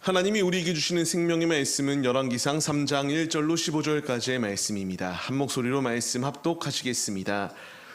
하나님이 우리에게 주시는 생명의 말씀은 열왕기상 3장 1절로 15절까지의 말씀입니다. 한 목소리로 말씀 합독하시겠습니다.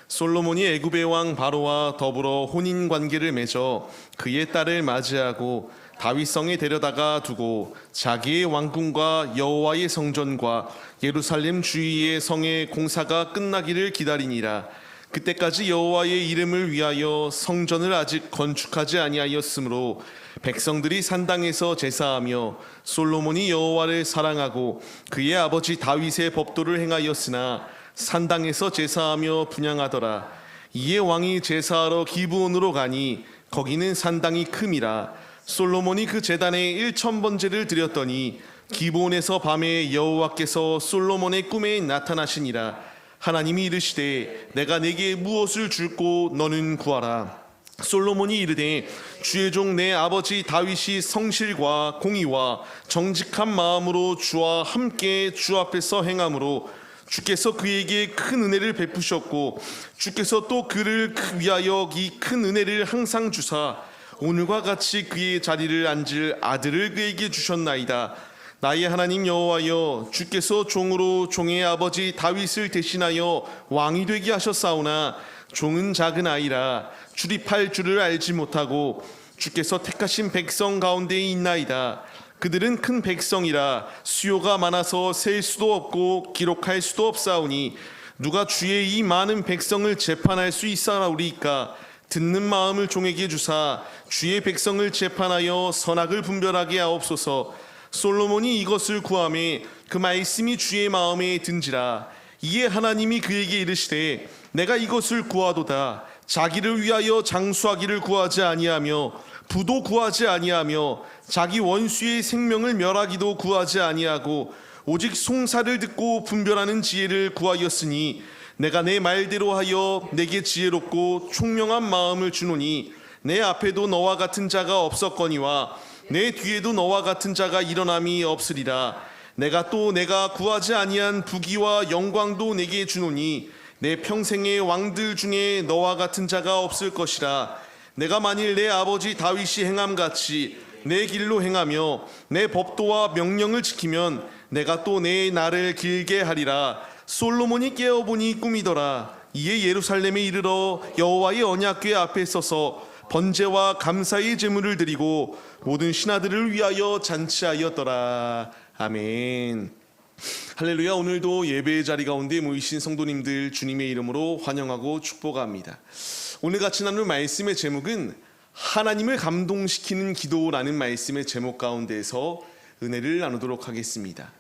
솔로몬이 애굽의 왕 바로와 더불어 혼인 관계를 맺어 그의 딸을 맞이하고 다윗성에 데려다가 두고 자기의 왕궁과 여호와의 성전과 예루살렘 주위의 성의 공사가 끝나기를 기다리니라. 그때까지 여호와의 이름을 위하여 성전을 아직 건축하지 아니하였으므로 백성들이 산당에서 제사하며 솔로몬이 여호와를 사랑하고 그의 아버지 다윗의 법도를 행하였으나 산당에서 제사하며 분향하더라. 이에 왕이 제사하러 기브온으로 가니 거기는 산당이 큼이라. 솔로몬이 그 제단에 1000번제를 드렸더니 기브온에서 밤에 여호와께서 솔로몬의 꿈에 나타나시니라. 하나님이 이르시되 내가 네게 무엇을 줄고 너는 구하라. 솔로몬이 이르되 주의 종 내 아버지 다윗이 성실과 공의와 정직한 마음으로 주와 함께 주 앞에서 행함으로 주께서 그에게 큰 은혜를 베푸셨고 주께서 또 그를 위하여 이 큰 은혜를 항상 주사 오늘과 같이 그의 자리를 앉을 아들을 그에게 주셨나이다. 나의 하나님 여호와여, 주께서 종으로 종의 아버지 다윗을 대신하여 왕이 되게 하셨사오나 종은 작은 아이라 출입할 줄을 알지 못하고 주께서 택하신 백성 가운데에 있나이다. 그들은 큰 백성이라 수요가 많아서 셀 수도 없고 기록할 수도 없사오니 누가 주의 이 많은 백성을 재판할 수 있사오리이까. 듣는 마음을 종에게 주사 주의 백성을 재판하여 선악을 분별하게 하옵소서. 솔로몬이 이것을 구하매 그 말씀이 주의 마음에 든지라. 이에 하나님이 그에게 이르시되 내가 이것을 구하도다. 자기를 위하여 장수하기를 구하지 아니하며 부도 구하지 아니하며 자기 원수의 생명을 멸하기도 구하지 아니하고 오직 송사를 듣고 분별하는 지혜를 구하였으니 내가 내 말대로 하여 내게 지혜롭고 총명한 마음을 주노니 내 앞에도 너와 같은 자가 없었거니와 내 뒤에도 너와 같은 자가 일어남이 없으리라. 내가 구하지 아니한 부귀와 영광도 내게 주노니 내 평생의 왕들 중에 너와 같은 자가 없을 것이라. 내가 만일 내 아버지 다윗이 행함같이 내 길로 행하며 내 법도와 명령을 지키면 내가 또 내 날을 길게 하리라. 솔로몬이 깨어보니 꿈이더라. 이에 예루살렘에 이르러 여호와의 언약궤 앞에 서서 번제와 감사의 제물을 드리고 모든 신하들을 위하여 잔치하였더라. 아멘. 할렐루야. 오늘도 예배의 자리 가운데 모이신 성도님들 주님의 이름으로 환영하고 축복합니다. 오늘 같이 나눌 말씀의 제목은 하나님을 감동시키는 기도라는 말씀의 제목 가운데에서 은혜를 나누도록 하겠습니다.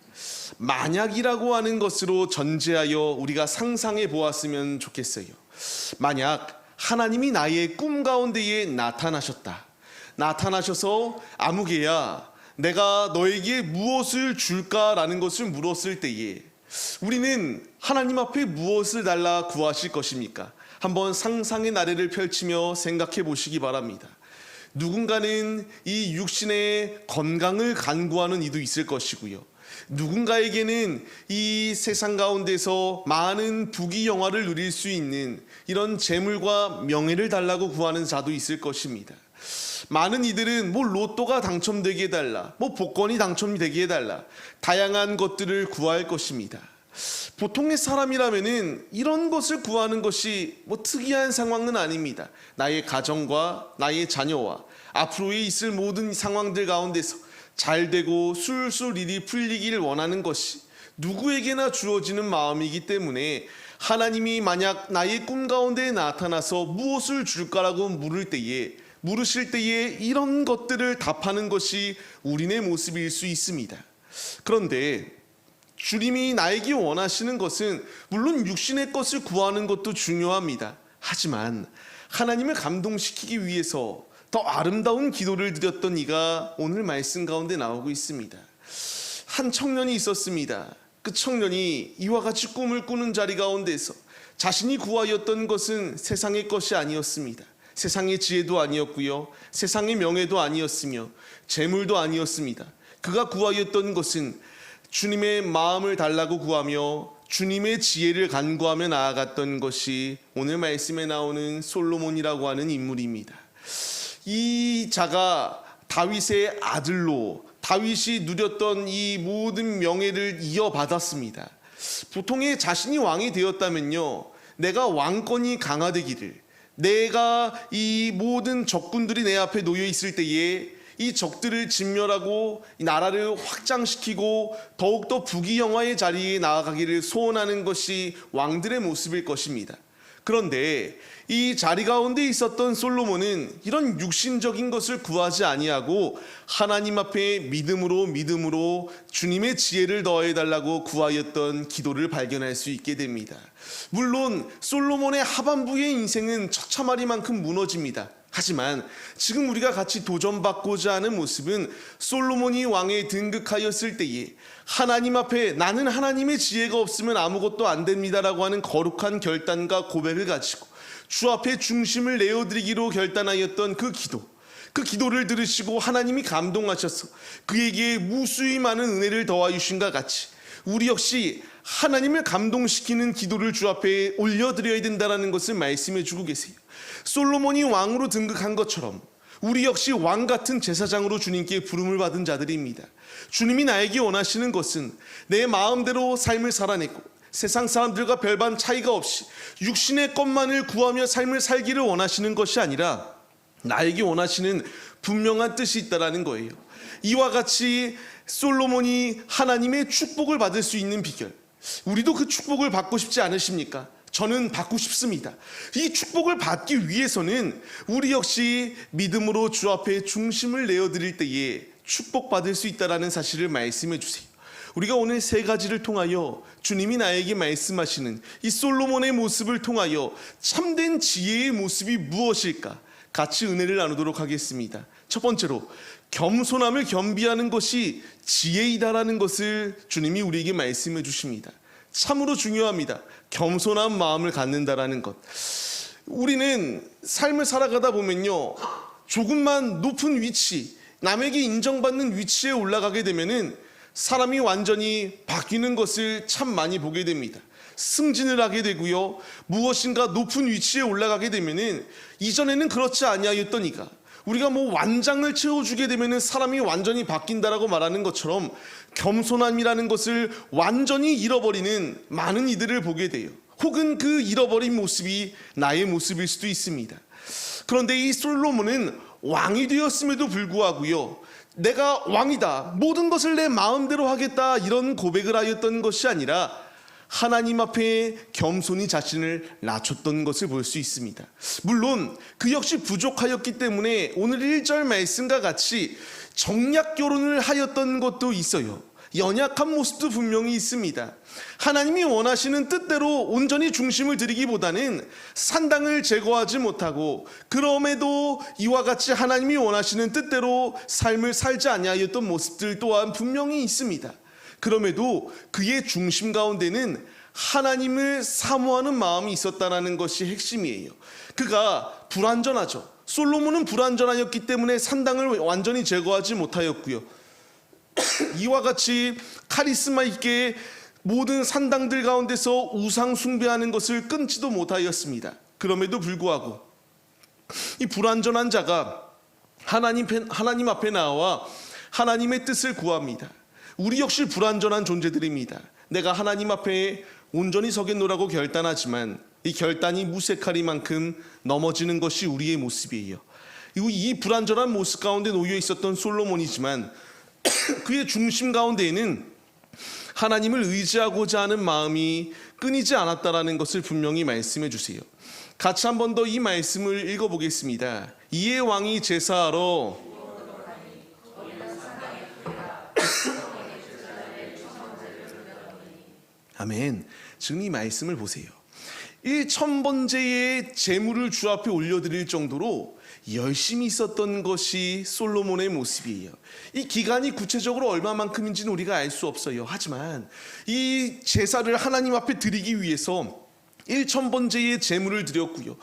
만약이라고 하는 것으로 전제하여 우리가 상상해 보았으면 좋겠어요. 만약 하나님이 나의 꿈 가운데에 나타나셔서 아무개야 내가 너에게 무엇을 줄까라는 것을 물었을 때에 우리는 하나님 앞에 무엇을 달라 구하실 것입니까? 한번 상상의 나래를 펼치며 생각해 보시기 바랍니다. 누군가는 이 육신의 건강을 간구하는 이도 있을 것이고요. 누군가에게는 이 세상 가운데서 많은 부귀영화를 누릴 수 있는 이런 재물과 명예를 달라고 구하는 자도 있을 것입니다. 많은 이들은 로또가 당첨되게 해달라, 복권이 당첨되게 해달라, 다양한 것들을 구할 것입니다. 보통의 사람이라면은 이런 것을 구하는 것이 특이한 상황은 아닙니다. 나의 가정과 나의 자녀와 앞으로에 있을 모든 상황들 가운데서 잘 되고 술술 일이 풀리기를 원하는 것이 누구에게나 주어지는 마음이기 때문에 하나님이 만약 나의 꿈 가운데 나타나서 무엇을 줄까라고 물으실 때에 이런 것들을 답하는 것이 우리의 모습일 수 있습니다. 그런데 주님이 나에게 원하시는 것은 물론 육신의 것을 구하는 것도 중요합니다. 하지만 하나님을 감동시키기 위해서 더 아름다운 기도를 드렸던 이가 오늘 말씀 가운데 나오고 있습니다. 한 청년이 있었습니다. 그 청년이 이와 같이 꿈을 꾸는 자리 가운데서 자신이 구하였던 것은 세상의 것이 아니었습니다. 세상의 지혜도 아니었고요, 세상의 명예도 아니었으며 재물도 아니었습니다. 그가 구하였던 것은 주님의 마음을 달라고 구하며 주님의 지혜를 간구하며 나아갔던 것이 오늘 말씀에 나오는 솔로몬이라고 하는 인물입니다. 이 자가 다윗의 아들로 다윗이 누렸던 이 모든 명예를 이어받았습니다. 보통의 자신이 왕이 되었다면요, 내가 왕권이 강화되기를, 내가 이 모든 적군들이 내 앞에 놓여 있을 때에 이 적들을 진멸하고 이 나라를 확장시키고 더욱더 부귀영화의 자리에 나아가기를 소원하는 것이 왕들의 모습일 것입니다. 그런데 이 자리 가운데 있었던 솔로몬은 이런 육신적인 것을 구하지 아니하고 하나님 앞에 믿음으로 주님의 지혜를 더해달라고 구하였던 기도를 발견할 수 있게 됩니다. 물론 솔로몬의 하반부의 인생은 처참하리만큼 무너집니다. 하지만 지금 우리가 같이 도전받고자 하는 모습은 솔로몬이 왕에 등극하였을 때에 하나님 앞에 나는 하나님의 지혜가 없으면 아무것도 안 됩니다라고 하는 거룩한 결단과 고백을 가지고 주 앞에 중심을 내어드리기로 결단하였던 그 기도를 들으시고 하나님이 감동하셔서 그에게 무수히 많은 은혜를 더하여 주신과 같이 우리 역시 하나님을 감동시키는 기도를 주 앞에 올려드려야 된다는 것을 말씀해 주고 계세요. 솔로몬이 왕으로 등극한 것처럼 우리 역시 왕 같은 제사장으로 주님께 부름을 받은 자들입니다. 주님이 나에게 원하시는 것은 내 마음대로 삶을 살아내고 세상 사람들과 별반 차이가 없이 육신의 것만을 구하며 삶을 살기를 원하시는 것이 아니라 나에게 원하시는 분명한 뜻이 있다는 거예요. 이와 같이 솔로몬이 하나님의 축복을 받을 수 있는 비결, 우리도 그 축복을 받고 싶지 않으십니까? 저는 받고 싶습니다. 이 축복을 받기 위해서는 우리 역시 믿음으로 주 앞에 중심을 내어드릴 때에 축복받을 수 있다는 사실을 말씀해 주세요. 우리가 오늘 세 가지를 통하여 주님이 나에게 말씀하시는 이 솔로몬의 모습을 통하여 참된 지혜의 모습이 무엇일까? 같이 은혜를 나누도록 하겠습니다. 첫 번째로 겸손함을 겸비하는 것이 지혜이다라는 것을 주님이 우리에게 말씀해 주십니다. 참으로 중요합니다. 겸손한 마음을 갖는다라는 것. 우리는 삶을 살아가다 보면요, 조금만 높은 위치, 남에게 인정받는 위치에 올라가게 되면은 사람이 완전히 바뀌는 것을 참 많이 보게 됩니다. 승진을 하게 되고요, 무엇인가 높은 위치에 올라가게 되면은 이전에는 그렇지 아니하였던 이가 우리가 완장을 채워주게 되면은 사람이 완전히 바뀐다라고 말하는 것처럼 겸손함이라는 것을 완전히 잃어버리는 많은 이들을 보게 돼요. 혹은 그 잃어버린 모습이 나의 모습일 수도 있습니다. 그런데 이 솔로몬은 왕이 되었음에도 불구하고요, 내가 왕이다, 모든 것을 내 마음대로 하겠다, 이런 고백을 하였던 것이 아니라 하나님 앞에 겸손히 자신을 낮췄던 것을 볼 수 있습니다. 물론 그 역시 부족하였기 때문에 오늘 1절 말씀과 같이 정략 결혼을 하였던 것도 있어요. 연약한 모습도 분명히 있습니다. 하나님이 원하시는 뜻대로 온전히 중심을 드리기보다는 산당을 제거하지 못하고 그럼에도 이와 같이 하나님이 원하시는 뜻대로 삶을 살지 아니하였던 모습들 또한 분명히 있습니다. 그럼에도 그의 중심 가운데는 하나님을 사모하는 마음이 있었다는 것이 핵심이에요. 그가 불완전하죠. 솔로몬은 불완전하였기 때문에 산당을 완전히 제거하지 못하였고요, 이와 같이 카리스마 있게 모든 산당들 가운데서 우상 숭배하는 것을 끊지도 못하였습니다. 그럼에도 불구하고 이 불완전한 자가 하나님 앞에 나와 하나님의 뜻을 구합니다. 우리 역시 불완전한 존재들입니다. 내가 하나님 앞에 온전히 서겠노라고 결단하지만 이 결단이 무색하리만큼 넘어지는 것이 우리의 모습이에요. 이 불완전한 모습 가운데 놓여 있었던 솔로몬이지만 그의 중심 가운데에는 하나님을 의지하고자 하는 마음이 끊이지 않았다라는 것을 분명히 말씀해 주세요. 같이 한 번 더 이 말씀을 읽어보겠습니다. 이에 왕이 제사하러 아멘. 지금 이 말씀을 보세요. 1000번째의 제물을 주 앞에 올려드릴 정도로 열심히 있었던 것이 솔로몬의 모습이에요. 이 기간이 구체적으로 얼마만큼인지는 우리가 알 수 없어요. 하지만 이 제사를 하나님 앞에 드리기 위해서 1000번째의 제물을 드렸고요,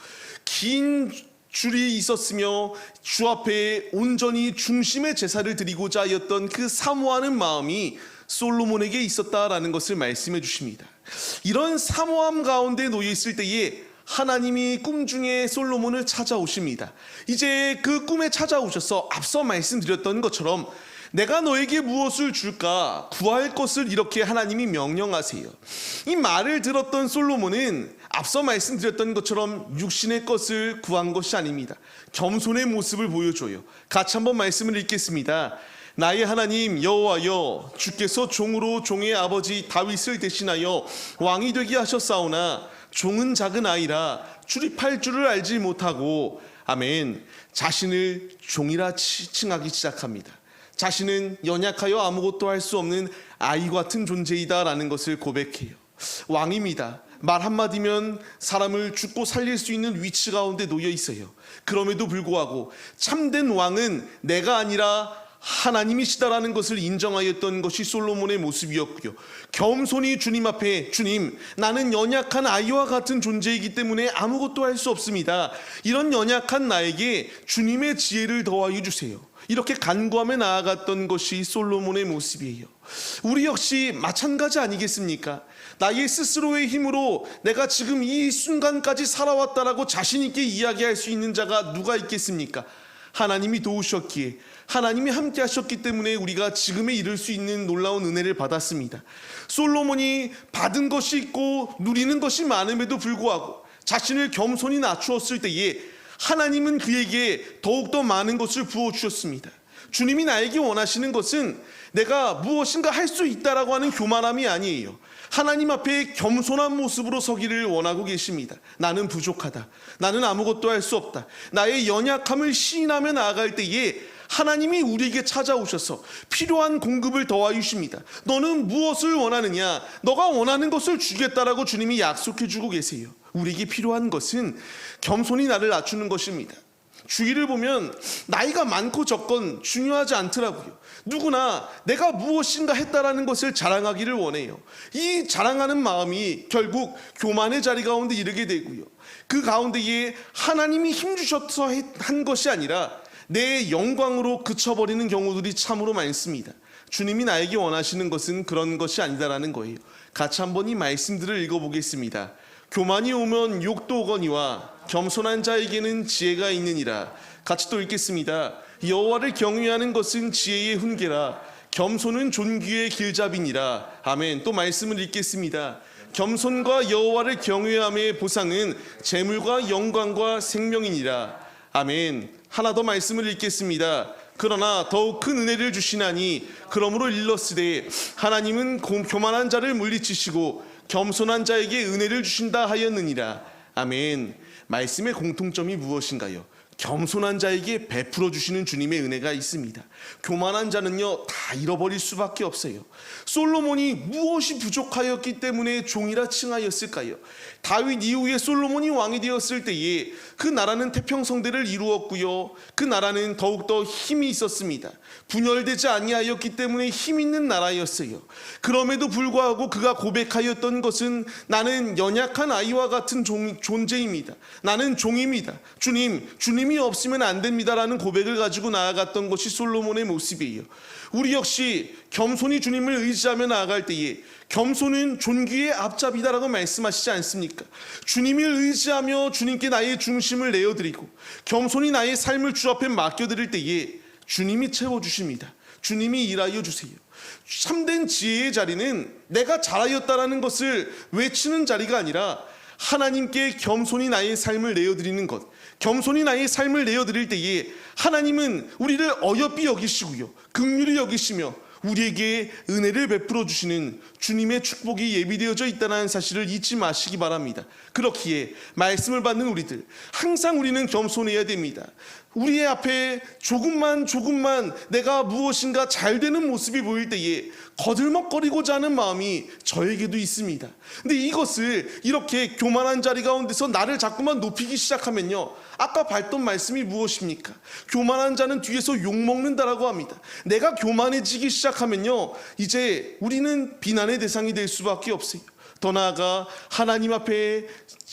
긴 줄이 있었으며 주 앞에 온전히 중심의 제사를 드리고자 하였던 그 사모하는 마음이 솔로몬에게 있었다라는 것을 말씀해 주십니다. 이런 사모함 가운데 놓여 있을 때에 하나님이 꿈 중에 솔로몬을 찾아오십니다. 이제 그 꿈에 찾아오셔서 앞서 말씀드렸던 것처럼 내가 너에게 무엇을 줄까? 구할 것을 이렇게 하나님이 명령하세요. 이 말을 들었던 솔로몬은 앞서 말씀드렸던 것처럼 육신의 것을 구한 것이 아닙니다. 겸손의 모습을 보여줘요. 같이 한번 말씀을 읽겠습니다. 나의 하나님 여호와여, 주께서 종으로 종의 아버지 다윗을 대신하여 왕이 되게 하셨사오나 종은 작은 아이라 출입할 줄을 알지 못하고, 아멘. 자신을 종이라 칭하기 시작합니다. 자신은 연약하여 아무것도 할 수 없는 아이 같은 존재이다라는 것을 고백해요. 왕입니다. 말 한마디면 사람을 죽고 살릴 수 있는 위치 가운데 놓여 있어요. 그럼에도 불구하고 참된 왕은 내가 아니라 하나님이시다라는 것을 인정하였던 것이 솔로몬의 모습이었고요. 겸손히 주님 앞에, 주님, 나는 연약한 아이와 같은 존재이기 때문에 아무것도 할 수 없습니다. 이런 연약한 나에게 주님의 지혜를 더하여 주세요. 이렇게 간구하며 나아갔던 것이 솔로몬의 모습이에요. 우리 역시 마찬가지 아니겠습니까? 나의 스스로의 힘으로 내가 지금 이 순간까지 살아왔다라고 자신 있게 이야기할 수 있는 자가 누가 있겠습니까? 하나님이 도우셨기에, 하나님이 함께 하셨기 때문에 우리가 지금에 이를 수 있는 놀라운 은혜를 받았습니다. 솔로몬이 받은 것이 있고 누리는 것이 많음에도 불구하고 자신을 겸손히 낮추었을 때에 하나님은 그에게 더욱더 많은 것을 부어주셨습니다. 주님이 나에게 원하시는 것은 내가 무엇인가 할 수 있다라고 하는 교만함이 아니에요. 하나님 앞에 겸손한 모습으로 서기를 원하고 계십니다. 나는 부족하다. 나는 아무것도 할 수 없다. 나의 연약함을 시인하며 나아갈 때에 하나님이 우리에게 찾아오셔서 필요한 공급을 더하여 주십니다. 너는 무엇을 원하느냐? 너가 원하는 것을 주겠다라고 주님이 약속해 주고 계세요. 우리에게 필요한 것은 겸손히 나를 낮추는 것입니다. 주위를 보면 나이가 많고 적건 중요하지 않더라고요. 누구나 내가 무엇인가 했다라는 것을 자랑하기를 원해요. 이 자랑하는 마음이 결국 교만의 자리 가운데 이르게 되고요. 그 가운데에 하나님이 힘주셔서 한 것이 아니라 내 영광으로 그쳐버리는 경우들이 참으로 많습니다. 주님이 나에게 원하시는 것은 그런 것이 아니다라는 거예요. 같이 한번 이 말씀들을 읽어보겠습니다. 교만이 오면 욕도 오거니와 겸손한 자에게는 지혜가 있느니라. 같이 또 읽겠습니다. 여호와를 경외하는 것은 지혜의 훈계라. 겸손은 존귀의 길잡이니라. 아멘. 또 말씀을 읽겠습니다. 겸손과 여호와를 경외함의 보상은 재물과 영광과 생명이니라. 아멘. 하나 더 말씀을 읽겠습니다. 그러나 더욱 큰 은혜를 주시나니 그러므로 일렀으되 하나님은 교만한 자를 물리치시고 겸손한 자에게 은혜를 주신다 하였느니라. 아멘. 말씀의 공통점이 무엇인가요? 겸손한 자에게 베풀어 주시는 주님의 은혜가 있습니다. 교만한 자는요 다 잃어버릴 수밖에 없어요. 솔로몬이 무엇이 부족하였기 때문에 종이라 칭하였을까요? 다윗 이후에 솔로몬이 왕이 되었을 때에 그 나라는 태평성대를 이루었고요. 그 나라는 더욱더 힘이 있었습니다. 분열되지 아니하였기 때문에 힘 있는 나라였어요. 그럼에도 불구하고 그가 고백하였던 것은 나는 연약한 아이와 같은 존재입니다. 나는 종입니다. 주님이 없으면 안 됩니다라는 고백을 가지고 나아갔던 것이 솔로몬의 모습이에요. 우리 역시 겸손히 주님을 의지하며 나아갈 때에 겸손은 존귀의 앞잡이다라고 말씀하시지 않습니까? 주님을 의지하며 주님께 나의 중심을 내어드리고 겸손히 나의 삶을 주 앞에 맡겨드릴 때에 주님이 채워주십니다. 주님이 일하여 주세요. 참된 지혜의 자리는 내가 잘하였다라는 것을 외치는 자리가 아니라 하나님께 겸손히 나의 삶을 내어드리는 것, 겸손히 나의 삶을 내어드릴 때에 하나님은 우리를 어여삐 여기시고요, 긍휼히 여기시며 우리에게 은혜를 베풀어 주시는 주님의 축복이 예비되어져 있다는 사실을 잊지 마시기 바랍니다. 그렇기에 말씀을 받는 우리들 항상 우리는 겸손해야 됩니다. 우리의 앞에 조금만 내가 무엇인가 잘 되는 모습이 보일 때에 거들먹거리고자 하는 마음이 저에게도 있습니다. 근데 이것을 이렇게 교만한 자리 가운데서 나를 자꾸만 높이기 시작하면요, 아까 봤던 말씀이 무엇입니까? 교만한 자는 뒤에서 욕먹는다라고 합니다. 내가 교만해지기 시작하면요, 이제 우리는 비난의 대상이 될 수밖에 없어요. 더 나아가 하나님 앞에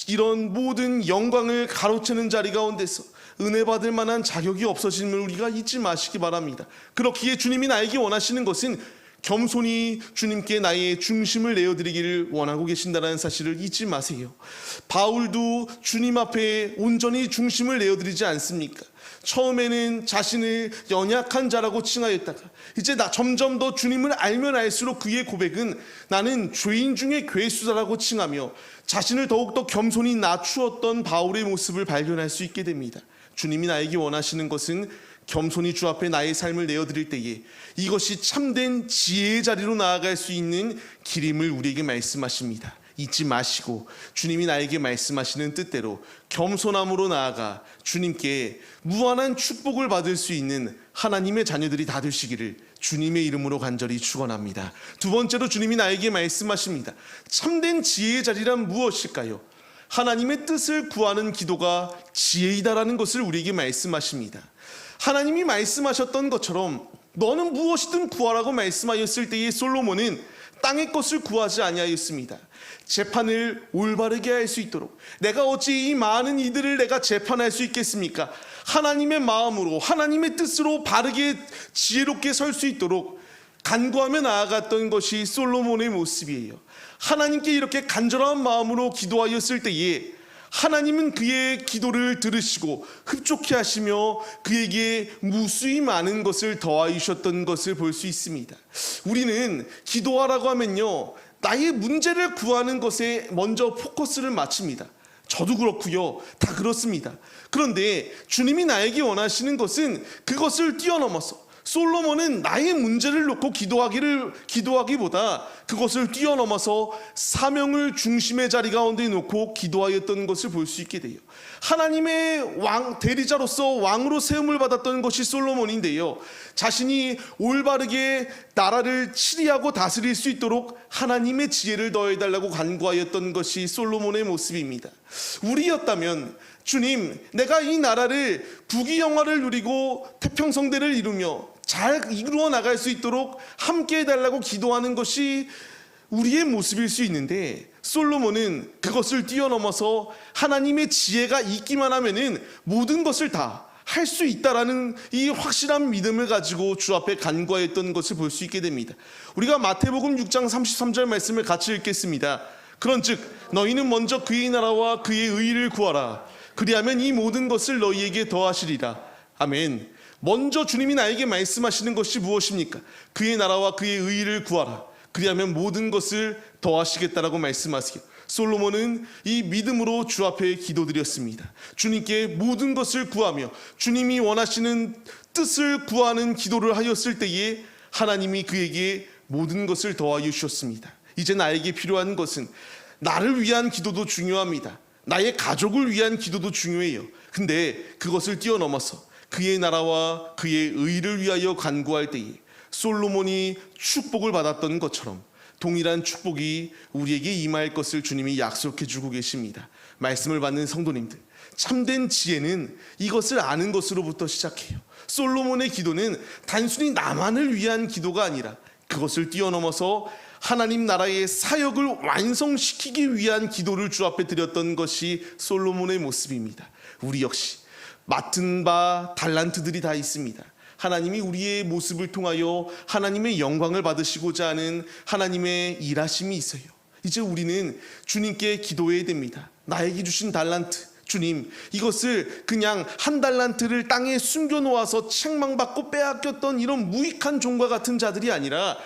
이런 모든 영광을 가로채는 자리 가운데서 은혜 받을 만한 자격이 없어짐을 우리가 잊지 마시기 바랍니다. 그렇기에 주님이 나에게 원하시는 것은 겸손히 주님께 나의 중심을 내어드리기를 원하고 계신다는 사실을 잊지 마세요. 바울도 주님 앞에 온전히 중심을 내어드리지 않습니까? 처음에는 자신을 연약한 자라고 칭하였다가 이제 점점 더 주님을 알면 알수록 그의 고백은 나는 죄인 중에 괴수다라고 칭하며 자신을 더욱더 겸손히 낮추었던 바울의 모습을 발견할 수 있게 됩니다. 주님이 나에게 원하시는 것은 겸손히 주 앞에 나의 삶을 내어드릴 때에 이것이 참된 지혜의 자리로 나아갈 수 있는 길임을 우리에게 말씀하십니다. 잊지 마시고 주님이 나에게 말씀하시는 뜻대로 겸손함으로 나아가 주님께 무한한 축복을 받을 수 있는 하나님의 자녀들이 다 되시기를 주님의 이름으로 간절히 축원합니다. 두 번째로 주님이 나에게 말씀하십니다. 참된 지혜의 자리란 무엇일까요? 하나님의 뜻을 구하는 기도가 지혜이다라는 것을 우리에게 말씀하십니다. 하나님이 말씀하셨던 것처럼 너는 무엇이든 구하라고 말씀하였을 때에 솔로몬은 땅의 것을 구하지 아니하였습니다. 재판을 올바르게 할 수 있도록 내가 어찌 이 많은 이들을 내가 재판할 수 있겠습니까? 하나님의 마음으로 하나님의 뜻으로 바르게 지혜롭게 설 수 있도록 간구하며 나아갔던 것이 솔로몬의 모습이에요. 하나님께 이렇게 간절한 마음으로 기도하였을 때에 하나님은 그의 기도를 들으시고 흡족해 하시며 그에게 무수히 많은 것을 더하여 주셨던 것을 볼 수 있습니다. 우리는 기도하라고 하면요, 나의 문제를 구하는 것에 먼저 포커스를 맞춥니다. 저도 그렇고요, 다 그렇습니다. 그런데 주님이 나에게 원하시는 것은 그것을 뛰어넘어서 솔로몬은 나의 문제를 놓고 기도하기보다 그것을 뛰어넘어서 사명을 중심의 자리 가운데 놓고 기도하였던 것을 볼 수 있게 돼요. 하나님의 대리자로서 왕으로 세움을 받았던 것이 솔로몬인데요, 자신이 올바르게 나라를 치리하고 다스릴 수 있도록 하나님의 지혜를 더해달라고 간구하였던 것이 솔로몬의 모습입니다. 우리였다면 주님, 내가 이 나라를 부귀영화를 누리고 태평성대를 이루며 잘 이루어 나갈 수 있도록 함께 해달라고 기도하는 것이 우리의 모습일 수 있는데, 솔로몬은 그것을 뛰어넘어서 하나님의 지혜가 있기만 하면은 모든 것을 다 할 수 있다라는 이 확실한 믿음을 가지고 주 앞에 간구하였던 것을 볼 수 있게 됩니다. 우리가 마태복음 6장 33절 말씀을 같이 읽겠습니다. 그런즉 너희는 먼저 그의 나라와 그의 의를 구하라. 그리하면 이 모든 것을 너희에게 더하시리라. 아멘. 먼저 주님이 나에게 말씀하시는 것이 무엇입니까? 그의 나라와 그의 의를 구하라. 그리하면 모든 것을 더하시겠다라고 말씀하시고, 솔로몬은 이 믿음으로 주 앞에 기도드렸습니다. 주님께 모든 것을 구하며 주님이 원하시는 뜻을 구하는 기도를 하였을 때에 하나님이 그에게 모든 것을 더하여 주셨습니다. 이제 나에게 필요한 것은 나를 위한 기도도 중요합니다. 나의 가족을 위한 기도도 중요해요. 근데 그것을 뛰어넘어서 그의 나라와 그의 의를 위하여 간구할 때에 솔로몬이 축복을 받았던 것처럼 동일한 축복이 우리에게 임할 것을 주님이 약속해 주고 계십니다. 말씀을 받는 성도님들, 참된 지혜는 이것을 아는 것으로부터 시작해요. 솔로몬의 기도는 단순히 나만을 위한 기도가 아니라 그것을 뛰어넘어서 하나님 나라의 사역을 완성시키기 위한 기도를 주 앞에 드렸던 것이 솔로몬의 모습입니다. 우리 역시 맡은 바 달란트들이 다 있습니다. 하나님이 우리의 모습을 통하여 하나님의 영광을 받으시고자 하는 하나님의 일하심이 있어요. 이제 우리는 주님께 기도해야 됩니다. 나에게 주신 달란트, 주님, 이것을 그냥 한 달란트를 땅에 숨겨놓아서 책망받고 빼앗겼던 이런 무익한 종과 같은 자들이 아니라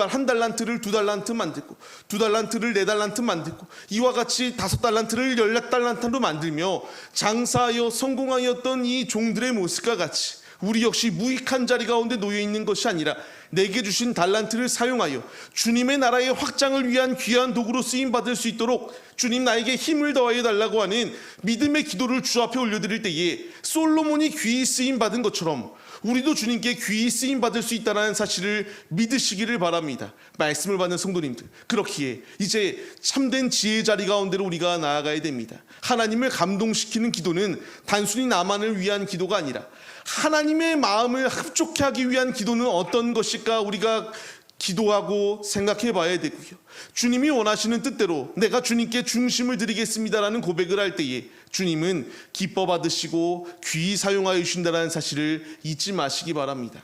한 달란트를 2달란트 만들고, 2달란트를 4달란트 만들고, 이와 같이 5달란트를 14달란트로 만들며 장사하여 성공하였던 이 종들의 모습과 같이 우리 역시 무익한 자리 가운데 놓여 있는 것이 아니라 내게 주신 달란트를 사용하여 주님의 나라의 확장을 위한 귀한 도구로 쓰임 받을 수 있도록 주님 나에게 힘을 더하여 달라고 하는 믿음의 기도를 주 앞에 올려드릴 때에 솔로몬이 귀히 쓰임 받은 것처럼 우리도 주님께 귀히 쓰임 받을 수 있다는 사실을 믿으시기를 바랍니다. 말씀을 받는 성도님들, 그렇기에 이제 참된 지혜의 자리 가운데로 우리가 나아가야 됩니다. 하나님을 감동시키는 기도는 단순히 나만을 위한 기도가 아니라 하나님의 마음을 흡족해 하기 위한 기도는 어떤 것일까 우리가 기도하고 생각해 봐야 되고요. 주님이 원하시는 뜻대로 내가 주님께 중심을 드리겠습니다라는 고백을 할 때에 주님은 기뻐 받으시고 귀히 사용하여 주신다는 사실을 잊지 마시기 바랍니다.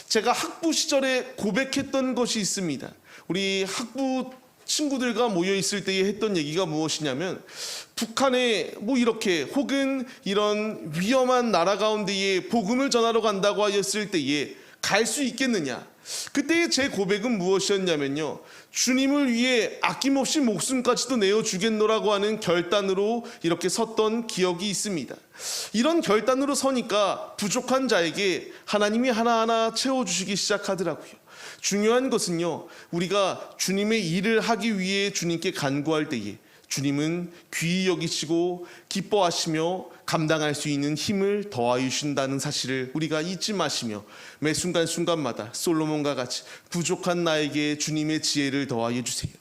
제가 학부 시절에 고백했던 것이 있습니다. 우리 학부 친구들과 모여 있을 때에 했던 얘기가 무엇이냐면, 북한에 뭐 이렇게 혹은 이런 위험한 나라 가운데에 복음을 전하러 간다고 하였을 때에 갈 수 있겠느냐? 그때의 제 고백은 무엇이었냐면요, 주님을 위해 아낌없이 목숨까지도 내어주겠노라고 하는 결단으로 이렇게 섰던 기억이 있습니다. 이런 결단으로 서니까 부족한 자에게 하나님이 하나하나 채워주시기 시작하더라고요. 중요한 것은요, 우리가 주님의 일을 하기 위해 주님께 간구할 때에 주님은 귀히 여기시고 기뻐하시며 감당할 수 있는 힘을 더하여 주신다는 사실을 우리가 잊지 마시며, 매 순간순간마다 솔로몬과 같이 부족한 나에게 주님의 지혜를 더하여 주세요.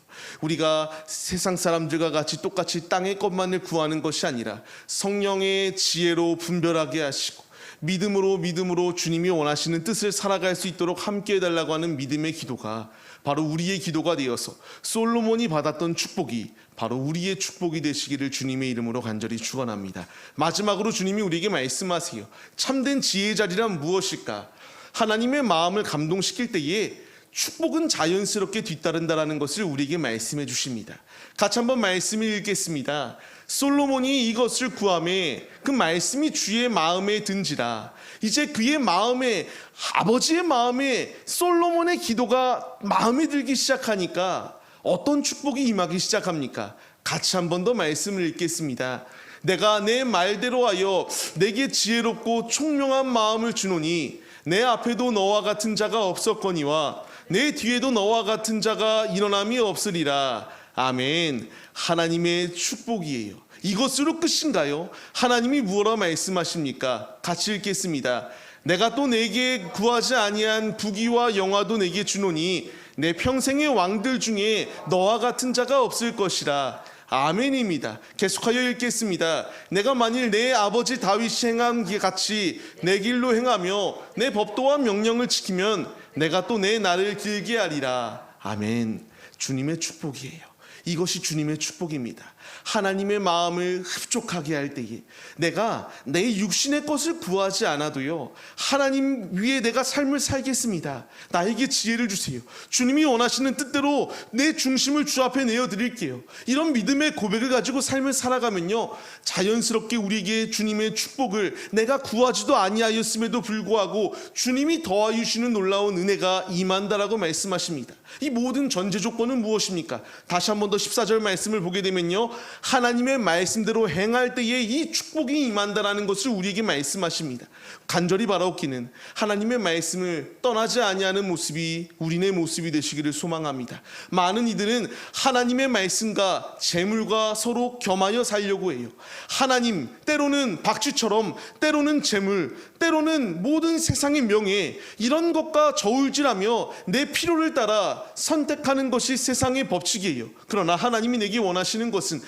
우리가 세상 사람들과 같이 똑같이 땅의 것만을 구하는 것이 아니라 성령의 지혜로 분별하게 하시고 믿음으로 주님이 원하시는 뜻을 살아갈 수 있도록 함께 해달라고 하는 믿음의 기도가 바로 우리의 기도가 되어서 솔로몬이 받았던 축복이 바로 우리의 축복이 되시기를 주님의 이름으로 간절히 축원합니다. 마지막으로 주님이 우리에게 말씀하세요. 참된 지혜의 자리란 무엇일까? 하나님의 마음을 감동시킬 때에 축복은 자연스럽게 뒤따른다라는 것을 우리에게 말씀해 주십니다. 같이 한번 말씀을 읽겠습니다. 솔로몬이 이것을 구하매 그 말씀이 주의 마음에 든지라. 이제 그의 마음에, 아버지의 마음에 솔로몬의 기도가 마음에 들기 시작하니까 어떤 축복이 임하기 시작합니까? 같이 한 번 더 말씀을 읽겠습니다. 내가 내 말대로 하여 내게 지혜롭고 총명한 마음을 주노니 내 앞에도 너와 같은 자가 없었거니와 내 뒤에도 너와 같은 자가 일어남이 없으리라. 아멘. 하나님의 축복이에요. 이것으로 끝인가요? 하나님이 무엇라 말씀하십니까? 같이 읽겠습니다. 내가 또 내게 구하지 아니한 부귀와 영화도 내게 주노니 내 평생의 왕들 중에 너와 같은 자가 없을 것이라. 아멘입니다. 계속하여 읽겠습니다. 내가 만일 내 아버지 다윗이 행한 것 같이 내 길로 행하며 내 법도와 명령을 지키면 내가 또 내 날을 길게 하리라. 아멘. 주님의 축복이에요. 이것이 주님의 축복입니다. 하나님의 마음을 흡족하게 할 때에 내가 내 육신의 것을 구하지 않아도요, 하나님 위에 내가 삶을 살겠습니다. 나에게 지혜를 주세요. 주님이 원하시는 뜻대로 내 중심을 주 앞에 내어드릴게요. 이런 믿음의 고백을 가지고 삶을 살아가면요, 자연스럽게 우리에게 주님의 축복을 내가 구하지도 아니하였음에도 불구하고 주님이 더하여 주시는 놀라운 은혜가 임한다라고 말씀하십니다. 이 모든 전제 조건은 무엇입니까? 다시 한 번 더 14절 말씀을 보게 되면요, 하나님의 말씀대로 행할 때에 이 축복이 임한다라는 것을 우리에게 말씀하십니다. 간절히 바라옵기는 하나님의 말씀을 떠나지 아니하는 모습이 우리네 모습이 되시기를 소망합니다. 많은 이들은 하나님의 말씀과 재물과 서로 겸하여 살려고 해요. 하나님, 때로는 박쥐처럼, 때로는 재물, 때로는 모든 세상의 명예, 이런 것과 저울질하며 내 필요를 따라 선택하는 것이 세상의 법칙이에요. 그러나 하나님이 내게 원하시는 것은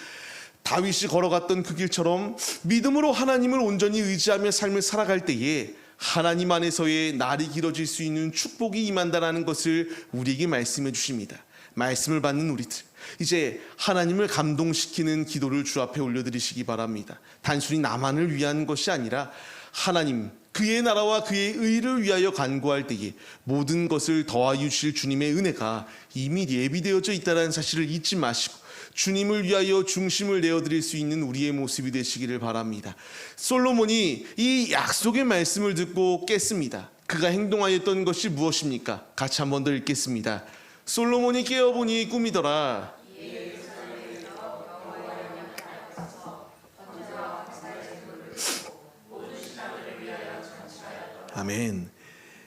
다윗이 걸어갔던 그 길처럼 믿음으로 하나님을 온전히 의지하며 삶을 살아갈 때에 하나님 안에서의 날이 길어질 수 있는 축복이 임한다는 것을 우리에게 말씀해 주십니다. 말씀을 받는 우리들, 이제 하나님을 감동시키는 기도를 주 앞에 올려드리시기 바랍니다. 단순히 나만을 위한 것이 아니라 하나님, 그의 나라와 그의 의를 위하여 간구할 때에 모든 것을 더하여 주실 주님의 은혜가 이미 예비되어져 있다는 사실을 잊지 마시고 주님을 위하여 중심을 내어드릴 수 있는 우리의 모습이 되시기를 바랍니다. 솔로몬이 이 약속의 말씀을 듣고 깼습니다. 그가 행동하였던 것이 무엇입니까? 같이 한 번 더 읽겠습니다. 솔로몬이 깨어보니 꿈이더라. 아멘.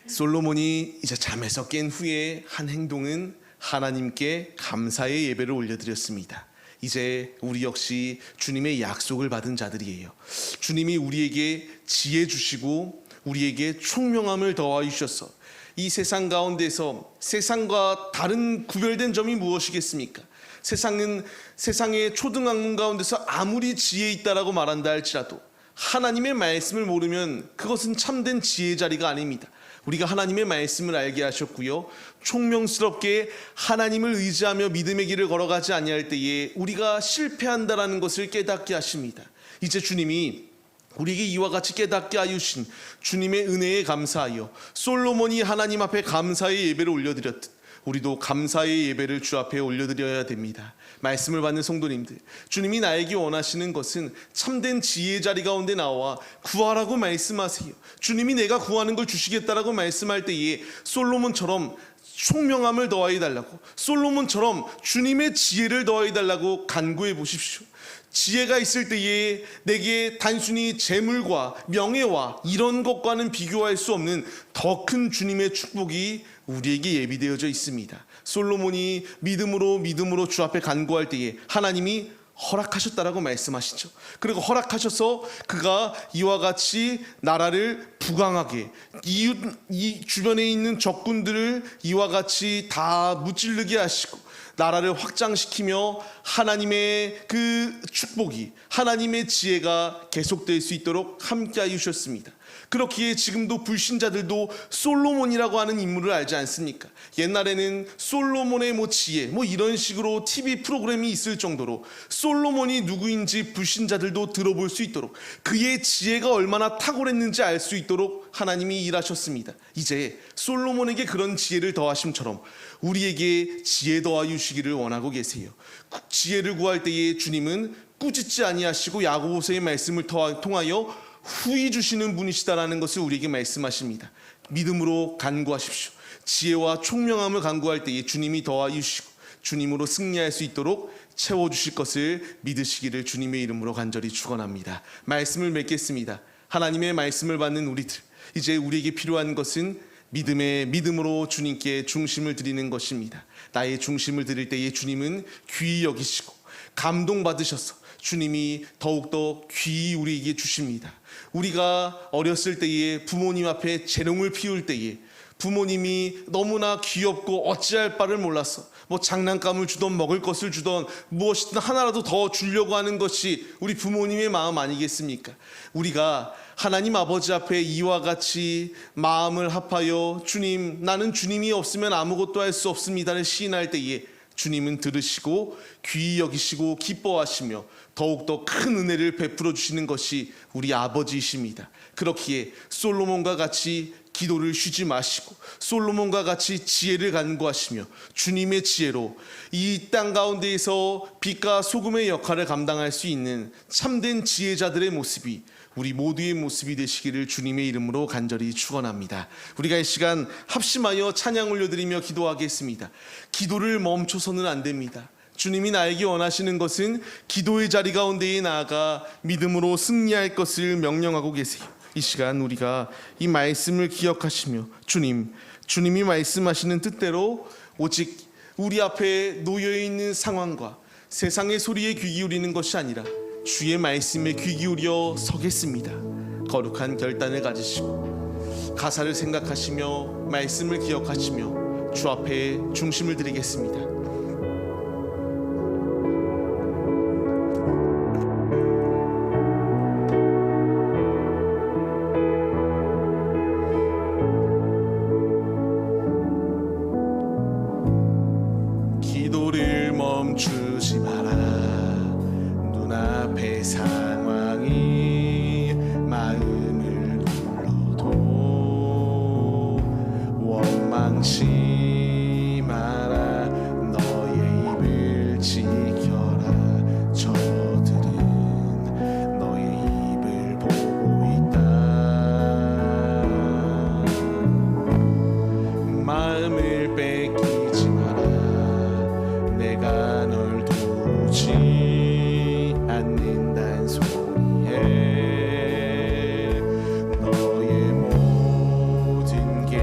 솔로몬이 이제 잠에서 깬 후에 한 행동은 하나님께 감사의 예배를 올려드렸습니다. 이제 우리 역시 주님의 약속을 받은 자들이에요. 주님이 우리에게 지혜 주시고 우리에게 총명함을 더하여 주셔서 이 세상 가운데서 세상과 다른 구별된 점이 무엇이겠습니까? 세상은 세상의 초등학문 가운데서 아무리 지혜 있다라고 말한다 할지라도 하나님의 말씀을 모르면 그것은 참된 지혜의 자리가 아닙니다. 우리가 하나님의 말씀을 알게 하셨고요, 총명스럽게 하나님을 의지하며 믿음의 길을 걸어가지 아니할 때에 우리가 실패한다라는 것을 깨닫게 하십니다. 이제 주님이 우리에게 이와 같이 깨닫게 하여 주신 주님의 은혜에 감사하여 솔로몬이 하나님 앞에 감사의 예배를 올려드렸듯 우리도 감사의 예배를 주 앞에 올려드려야 됩니다. 말씀을 받는 성도님들, 주님이 나에게 원하시는 것은 참된 지혜의 자리 가운데 나와 구하라고 말씀하세요. 주님이 내가 구하는 걸 주시겠다라고 말씀할 때에 솔로몬처럼 총명함을 더하여 달라고, 솔로몬처럼 주님의 지혜를 더하여 달라고 간구해 보십시오. 지혜가 있을 때에 내게 단순히 재물과 명예와 이런 것과는 비교할 수 없는 더 큰 주님의 축복이 우리에게 예비되어져 있습니다. 솔로몬이 믿음으로 주 앞에 간구할 때에 하나님이 허락하셨다라고 말씀하시죠. 그리고 허락하셔서 그가 이와 같이 나라를 부강하게, 이 주변에 있는 적군들을 이와 같이 다 무찌르게 하시고 나라를 확장시키며 하나님의 그 축복이, 하나님의 지혜가 계속될 수 있도록 함께하여 주셨습니다. 그렇기에 지금도 불신자들도 솔로몬이라고 하는 인물을 알지 않습니까? 옛날에는 솔로몬의 지혜 이런 식으로 TV 프로그램이 있을 정도로 솔로몬이 누구인지 불신자들도 들어볼 수 있도록, 그의 지혜가 얼마나 탁월했는지 알 수 있도록 하나님이 일하셨습니다. 이제 솔로몬에게 그런 지혜를 더하심처럼 우리에게 지혜 더하여 주시기를 원하고 계세요. 지혜를 구할 때에 주님은 꾸짖지 아니하시고 야고보서의 말씀을 통하여 후히 주시는 분이시다라는 것을 우리에게 말씀하십니다. 믿음으로 간구하십시오. 지혜와 총명함을 간구할 때에 주님이 더하여 주시고 주님으로 승리할 수 있도록 채워주실 것을 믿으시기를 주님의 이름으로 간절히 축원합니다. 말씀을 맺겠습니다. 하나님의 말씀을 받는 우리들, 이제 우리에게 필요한 것은 믿음으로 주님께 중심을 드리는 것입니다. 나의 중심을 드릴 때에 주님은 귀히 여기시고 감동받으셔서 주님이 더욱더 귀히 우리에게 주십니다. 우리가 어렸을 때에 부모님 앞에 재롱을 피울 때에 부모님이 너무나 귀엽고 어찌할 바를 몰라서 장난감을 주던 먹을 것을 주던 무엇이든 하나라도 더 주려고 하는 것이 우리 부모님의 마음 아니겠습니까? 우리가 하나님 아버지 앞에 이와 같이 마음을 합하여 주님, 나는 주님이 없으면 아무것도 할 수 없습니다를 시인할 때에 주님은 들으시고 귀히 여기시고 기뻐하시며 더욱더 큰 은혜를 베풀어 주시는 것이 우리 아버지이십니다. 그렇기에 솔로몬과 같이 기도를 쉬지 마시고 솔로몬과 같이 지혜를 간구하시며 주님의 지혜로 이 땅 가운데에서 빛과 소금의 역할을 감당할 수 있는 참된 지혜자들의 모습이 우리 모두의 모습이 되시기를 주님의 이름으로 간절히 축원합니다. 우리가 이 시간 합심하여 찬양 올려드리며 기도하겠습니다. 기도를 멈춰서는 안 됩니다. 주님이 나에게 원하시는 것은 기도의 자리 가운데에 나아가 믿음으로 승리할 것을 명령하고 계세요. 이 시간 우리가 이 말씀을 기억하시며 주님이 말씀하시는 뜻대로 오직 우리 앞에 놓여있는 상황과 세상의 소리에 귀 기울이는 것이 아니라 주의 말씀에 귀 기울여 서겠습니다. 거룩한 결단을 가지시고 가사를 생각하시며 말씀을 기억하시며 주 앞에 중심을 드리겠습니다. 기도를 멈추지 마라. 눈앞의 상황이 마음을 눌러도 원망치 마라. 너의 입을 지켜라. 저들은 너의 입을 보고 있다. 마음을 뺏기지 마라. 내가 널 도우지 않는단 소리에 너의 모든 게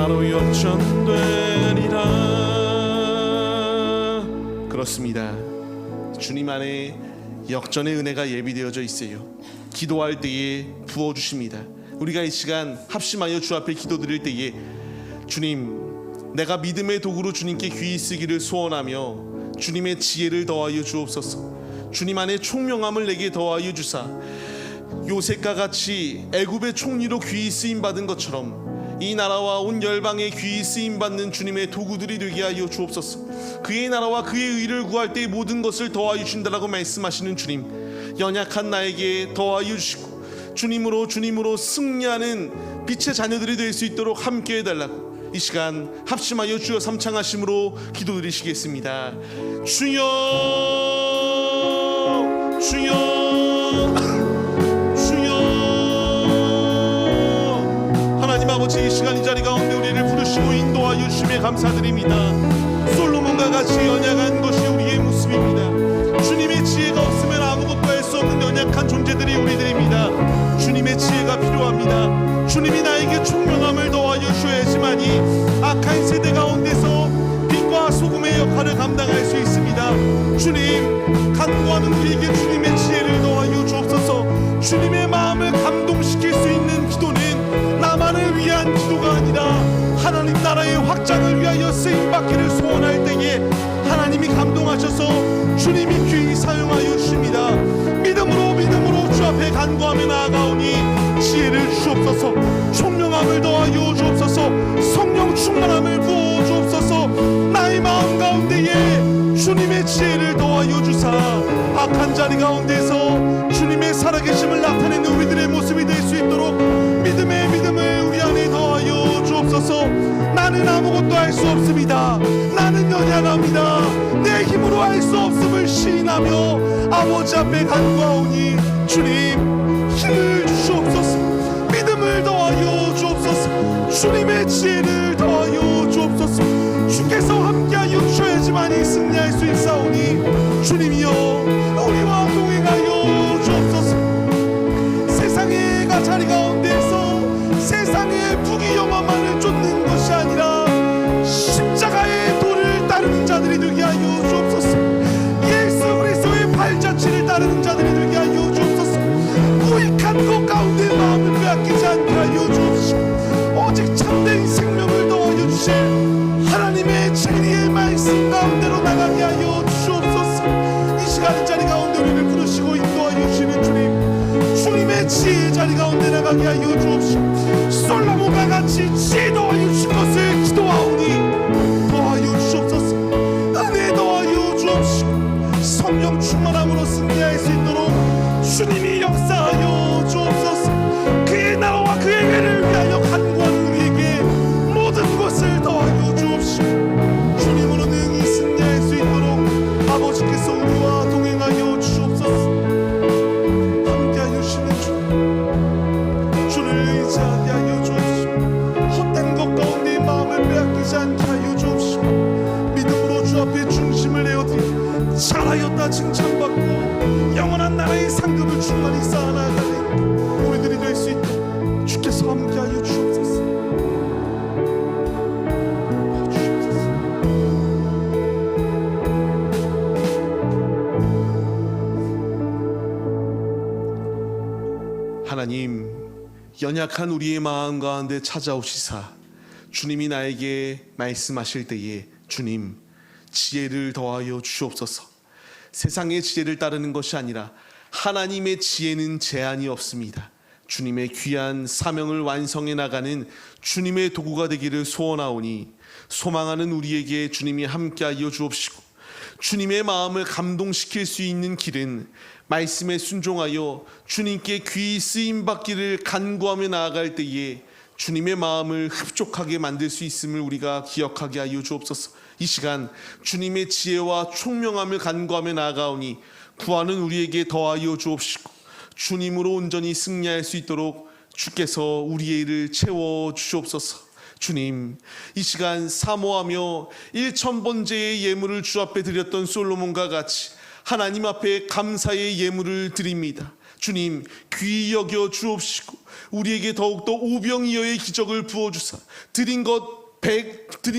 나로 역전되리라. 그렇습니다. 주님 안에 역전의 은혜가 예비되어져 있어요. 기도할 때에 부어주십니다. 우리가 이 시간 합심하여 주 앞에 기도드릴 때에 주님, 내가 믿음의 도구로 주님께 귀히 쓰기를 소원하며 주님의 지혜를 더하여 주옵소서. 주님 안에 총명함을 내게 더하여 주사 요셉과 같이 애굽의 총리로 귀히 쓰임받은 것처럼 이 나라와 온 열방에 귀히 쓰임받는 주님의 도구들이 되게 하여 주옵소서. 그의 나라와 그의 의를 구할 때 모든 것을 더하여 주신다라고 말씀하시는 주님, 연약한 나에게 더하여 주시고 주님으로 승리하는 빛의 자녀들이 될 수 있도록 함께 해달라고 이 시간 합심하여 주여 삼창하심으로 기도드리시겠습니다. 주여, 주여, 하나님 아버지, 이 시간 이 자리 가운데 우리를 부르시고 인도하여 주심에 감사드립니다. 솔로몬과 같이 연약한 것이 우리의 모습입니다. 주님의 지혜가 없으면 아무것도 할 수 없는 연약한 존재들이 우리들입니다. 주님의 지혜가 필요합니다. 주님이 나에게 총명함을 더하여 주셔야지만이 악한 세대 가운데서 빛과 소금의 역할을 감당할 수 있습니다. 주님, 간구하는 우리에게 주님의 지혜를 더하여 주옵소서. 주님의 마음을 감동시킬 수 있는 기도는 나만을 위한 기도가 아니라 하나님 나라의 확장을 위하여 쓰임받기를 소원할 때에 하나님이 감동하셔서 주님이 귀히 사용하여 주십니다. 믿음으로 주 앞에 간구하며 나아가오니 지혜를 주옵소서. 총명함을 더하여 주옵소서. 성령 충만함을 부어 주옵소서. 나의 마음 가운데에 주님의 지혜를 더하여 주사 악한 자리 가운데서 주님의 살아계심을 나타내는 우리들의 모습이 될 수 있도록 믿음을 우리 안에 더하여 주옵소서. 나는 아무것도 할 수 없습니다. 나는 연약합니다. 내 힘으로 할 수 없음을 시인하며 아버지 앞에 간구하오니 주님, 힘을 주시옵소서. 믿음을 더하여 주옵소서. 주님의 지혜를 더하여 주옵소서. 주께서 함께하여 주셔야지만이 승리할 수 있사오니 주님이여, 우리와 동행하여 주옵소서. 세상의 자리 가운데서 세상의 부귀영화만을 쫓는 것이 아니라 십자가의 도를 따르는 자들이 되게 하여 주옵소서. 예수 그리스도의 발자취를 따르는 자들이 되게 하여 주옵소서. 무익한 것 가운데 마음을 빼앗기지 않게 하여 주옵시고 오직 참된 생명을 더하여 주실 하나님의 진리의 말씀 가운데로 나가게 하여 주옵소서. 이 시간 자리 가운데 우리를 부르시고 인도하여 주시는 주님의 지혜의 자리 가운데 나가게 하여 주옵시고 솔로몬과 같이 지혜 더하여 주신 것을 기도하오니 더하여 주옵소서. 은혜 더하여 주옵시고 성령 충만함으로 승리할 수 있도록 주님이 역사하여 주옵소서. 그의 나라와 그의 회를 위하여 간구하는 우리에게 모든 것을 더하여 주옵시고 주님으로 능히 승리할 수 있도록 아버지께서 우리와 동행하여 주옵소서. 함께하여 주시는 주를 의지하게 하여 주옵시고 헛된 것 가운데 마음을 빼앗기지 않게 하여 주옵시고 믿음으로 주 앞에 중심을 내어드리 잘하였다 칭찬받고 영원한 나라의 상급을 충만히 쌓아나가는 우리들이 될 수 있도록 주께서 함께하여 주옵소서. 하나님, 연약한 우리의 마음 가운데 찾아오시사 주님이 나에게 말씀하실 때에 주님, 지혜를 더하여 주옵소서. 세상의 지혜를 따르는 것이 아니라 하나님의 지혜는 제한이 없습니다. 주님의 귀한 사명을 완성해 나가는 주님의 도구가 되기를 소원하오니 소망하는 우리에게 주님이 함께하여 주옵시고 주님의 마음을 감동시킬 수 있는 길은 말씀에 순종하여 주님께 귀히 쓰임받기를 간구하며 나아갈 때에 주님의 마음을 흡족하게 만들 수 있음을 우리가 기억하게 하여 주옵소서. 이 시간 주님의 지혜와 총명함을 간구하며 나아가오니 구하는 우리에게 더하여 주옵시고 주님으로 온전히 승리할 수 있도록 주께서 우리의 일을 채워 주시옵소서. 주님, 이 시간 사모하며 1000번째의 예물을 주 앞에 드렸던 솔로몬과 같이 하나님 앞에 감사의 예물을 드립니다. 주님 귀히 여겨 주옵시고 우리에게 더욱더 오병이어의 기적을 부어주사 드린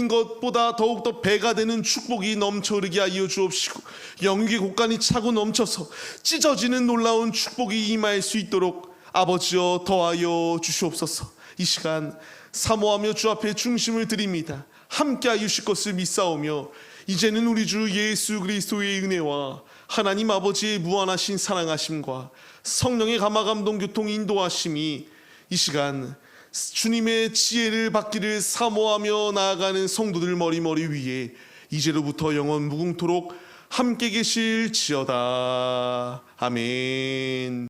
것보다 더욱더 배가 되는 축복이 넘쳐 흐르게 하여 주옵시고 영육의 곳간이 차고 넘쳐서 찢어지는 놀라운 축복이 임할 수 있도록 아버지여 더하여 주시옵소서. 이 시간 사모하며 주 앞에 중심을 드립니다. 함께 하실 것을 믿사오며 이제는 우리 주 예수 그리스도의 은혜와 하나님 아버지의 무한하신 사랑하심과 성령의 감화감동 교통 인도하심이 이 시간 주님의 지혜를 받기를 사모하며 나아가는 성도들 머리 위에 이제로부터 영원 무궁토록 함께 계실지어다. 아멘.